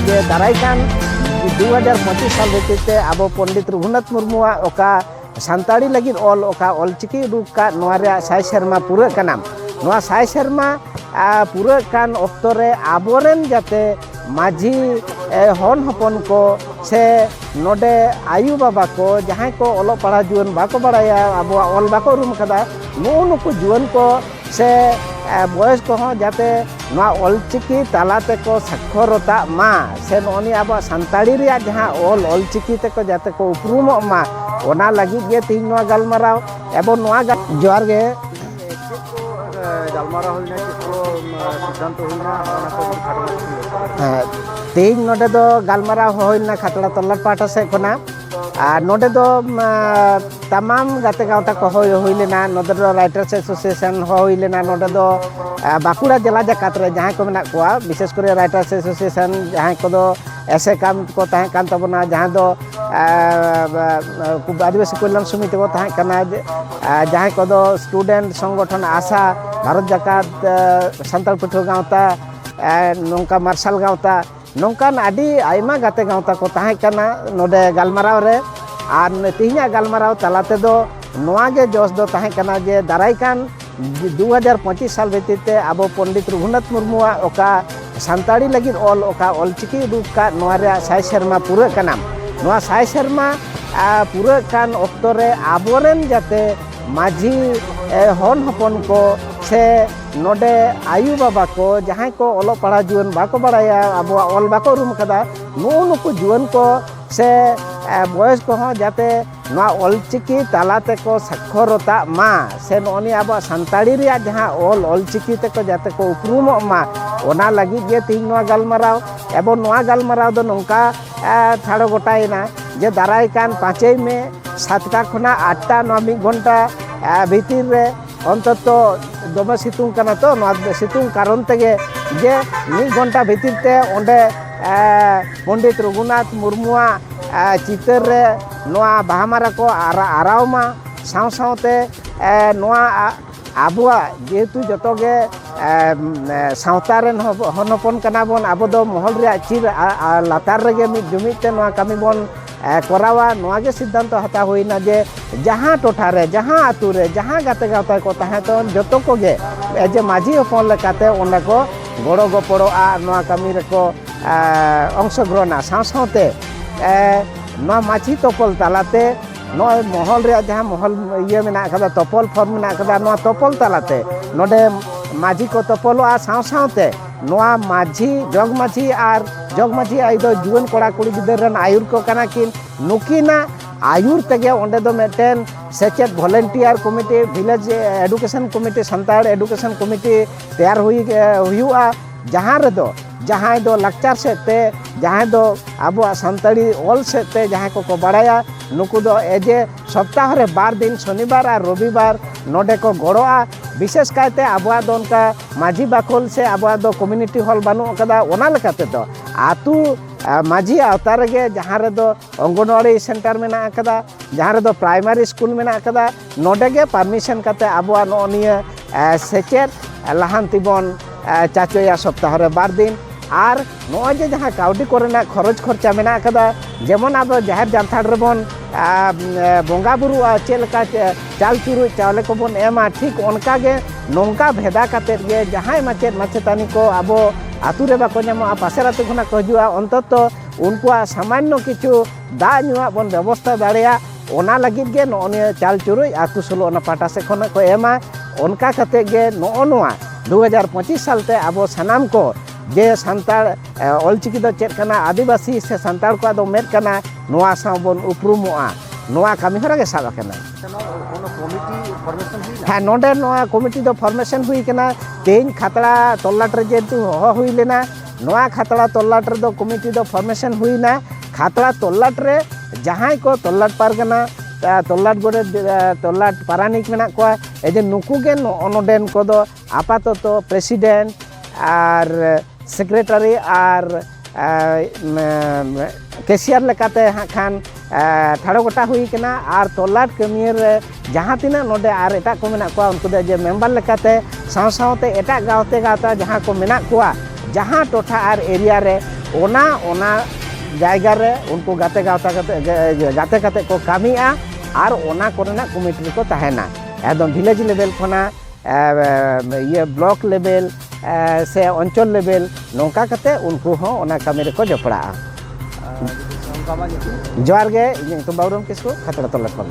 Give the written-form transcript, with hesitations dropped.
जे दारायकान 2025 साल भितर अब पंडित रघुनाथ मुर्मू ओका सानताली लगी ओल चिकी उडुक का नोआ रे साय सेरमा पूरा कना नोआ साय सेरमा पूरा कान ऑक्टो रे आबोरेन जाते माझी हन हपन को से नोडे आयु बाबा को जहाँ को ओलो पढ़ा जुआन बाको बड़ाया अब ओल बाको रूम कदा नुकु जुआन को से बयस को जाते नोआ ओल चिकी तालाते को साक्षरता मा से नोनी अब सानताली रिया जहाँ ओल चिकी ते को जाते को उपरूम मा ओना लगी गे तीन नोआ गलमाराव एबो नोआ जोहार गे गलमारा होइना को सिद्धांत होइना ओना को खाटला तेज नोडे दो गलमारा होइना खातड़ा तल्लाट पाटा से कोना नोडे दो तमाम गाते गावता को होइलेना नोडे दो राइटर्स एसोसिएशन होइलेना नोडे दो बाकुड़ा जिला जाकात रे जहां को मेना कोआ विशेष करे राइटर्स एसोसिएशन जहां को दो ऐसे काम को ताहे कान तबना जहां दो आदिवासी कल्याण समिति को ताहे कना जहां को दो स्टूडेंट संगठन आशा भारत जाकात संताल पठो गावता नोंका मार्शल गावता नोंकान आदि आयमा गाते गावता को ताहे कना नोडे गलमाराव रे आर तिहिना गलमाराव तलाते दो नोआ गे जोश दो ताहे कना जे दारायकान 2025 साल भितर अब पंडित रघुनाथ मुर्मू ओका सानताली लगी ओल चिकी उडुक का नोआ रे साय सेरमा पूरा कना नोआ साय सेरमा पूरा कान ऑक्टो रे आबोरेन जाते माझी हन हपन को से नोडे आयु बाबा को जहाँ को ओलो पढ़ा जुआन बाको बड़ाया अब ओल बाको रूम कदा नुकु जुआन को से बयस को जाते नोआ ओल चिकी तालाते को साक्षरता मा से नोनी अब सानताली रिया जहाँ ओल चिकी ते को जाते को उपरूम मा ओना लगी गे तीन नोआ गलमाराव एबो नोआ गलमाराव दो नोंका ठाड़ो गोटायना जे दाराय कान 5 में 7टा खुना 8टा नोआ 1 घंटा भीतर रे अंतत दमे सितुंग कना तो नोआ सितुंग कारण तेगे जे 1 घंटा भीतर ते ओंडे पंडित रघुनाथ मुर्मुआ चितर रे नोआ बाहामारा को आरावमा साव सावते नोआ आबुआ जेहेतु जतोगे सावतारेन हनपन कना बोन आबो दो महल रे चिर लातार रे मिद जुमिते नोआ कमी बोन करावा नोआ गे सिद्धांत हता होइना जे जहाँ टोठा रे जहाँ आतु रे जहाँ गाते गावता को ताहे तो जतो को गे जे माझी हपन लेकाते ओंडे को गड़ो गपड़ो नोआ कमी रे को अंशग्रहणा साव सावते नोआ माझी तोपल तालाते नोय महल रे जहाँ महल ये मेना कदा तोपल फॉर्म मेना कदा नोआ तोपल तालाते नोडे माझी को तोपलोआ साव सावते नोआ माझी जग माझी आई दो जुआन कोड़ा कुड़ी गिदर रन आयुर को कना किन नुकिना आयुर तेगे ओंडे दो मेटेन सेचेत volunteer committee village education committee Santal education committee तैयार हुआ जहाँ रे दो जहाँ दो लक्चार सेते जहाँ दो अब सानताली ओल सेते जहाँ को बड़ाया नुकु दो एजे सप्ताह रे 2 दिन शनिवार और रविवार नोडे को गड़ोआ विशेष कायते आबुआ दो उनका माझी बाकोल से आबुआ दो कम्युनिटी हॉल बानु कदा ओना लेकाते दो आतु माझी आवतार गे जहाँ रे दो अंगनवाड़ी सेंटर मेना कदा जहाँ रे दो प्राइमरी स्कूल मेना कदा नोडे गे परमिशन काते आबुआ नोनिया सेचेर लहांती बोन चाचोया सप्ताह रे 2 दिन और नोजे जहाँ काउडी कोरेना खरच खर्चा मेना कदा जेमन अब जाहिर जानथाड़ रे बोन बंगा बुरु चेलका चाल चुरु चावले को बोन एमा ठीक उनका गे नोंका भेदा काते गे जहाँ माचेद माचेतानी को अब आतु रे बाको नामो पासेर आतु खना को हजुआ अंतत उनको सामान्य किछु दा नुआ बोन व्यवस्था दाड़ेया ओना लगित गे नोने चाल चुरु आतु सोलो ओना पाटा से खना को एमा उनका काते गे नोआ 2025 साल ते अब सनाम को जे सानताल ओल चिकी दो चेक कना आदिवासी से सानताल को दो मेट कना नोआ साव बोन उपरुमोआ नोआ कमी हरा गे साबा कना कमिटी फॉर्मेशन हुई हां नोडे नोआ कमिटी दो फॉर्मेशन हुई कना तेन खातड़ा तल्लाट रे जेतु हो हुई लेना नोआ खातड़ा तल्लाट रे दो कमिटी दो फॉर्मेशन हुई ना खातड़ा तल्लाट रे जहां को तल्लाट पारगना तल्लाट गोरे तल्लाट पारानिक मेना को एजे नुकु गे नोडेन को दो आपातत प्रेसिडेंट और सेक्रेटरी और कैशियर लेकाते हाँ खान ठाड़ो गोटा हुई कना और तल्लाट कमियर जहाँ तीना नोडे और एटा को मेना को उनको दे जे मेंबर लेकाते साव सावते एटा गावते गावता जहाँ को मेना को जहाँ टोठा और एरिया रे ᱚᱱᱟ ᱡᱟᱭᱜᱟ ᱨᱮ ᱩᱱᱠᱩ ᱜᱟᱛᱮ ᱠᱟᱛᱮ ᱠᱚ ᱠᱟᱹᱢᱤᱜᱼᱟ ᱟᱨ ᱚᱱᱟ ᱠᱚᱨᱮᱱᱟᱜ ᱠᱚᱢᱤᱴᱤ ᱨᱮᱠᱚ ᱛᱟᱦᱮᱱᱟ ᱮᱠᱫᱚᱢ ᱵᱷᱤᱞᱮᱡᱽ ᱞᱮᱵᱮᱞ ᱠᱷᱚᱱᱟᱜ ᱵᱞᱚᱠ ᱞᱮᱵᱮᱞ ᱥᱮ ᱚᱧᱪᱚᱞ ᱞᱮᱵᱮᱞ ᱱᱚᱝᱠᱟ ᱠᱟᱛᱮ ᱩᱱᱠᱩ ᱦᱚᱸ ᱚᱱᱟ ᱠᱟᱹᱢᱤ ᱨᱮᱠᱚ ᱡᱚᱯᱲᱟᱜᱼᱟ। ᱡᱚᱦᱟᱨ ᱜᱮ, ᱤᱧᱟᱹᱜ ᱧᱩᱛᱩᱢ ᱵᱟᱹᱣᱨᱟᱢ ᱠᱤᱥᱠᱩ, ᱠᱷᱟᱛᱲᱟ ᱛᱚᱞᱟ ᱠᱷᱚᱱ।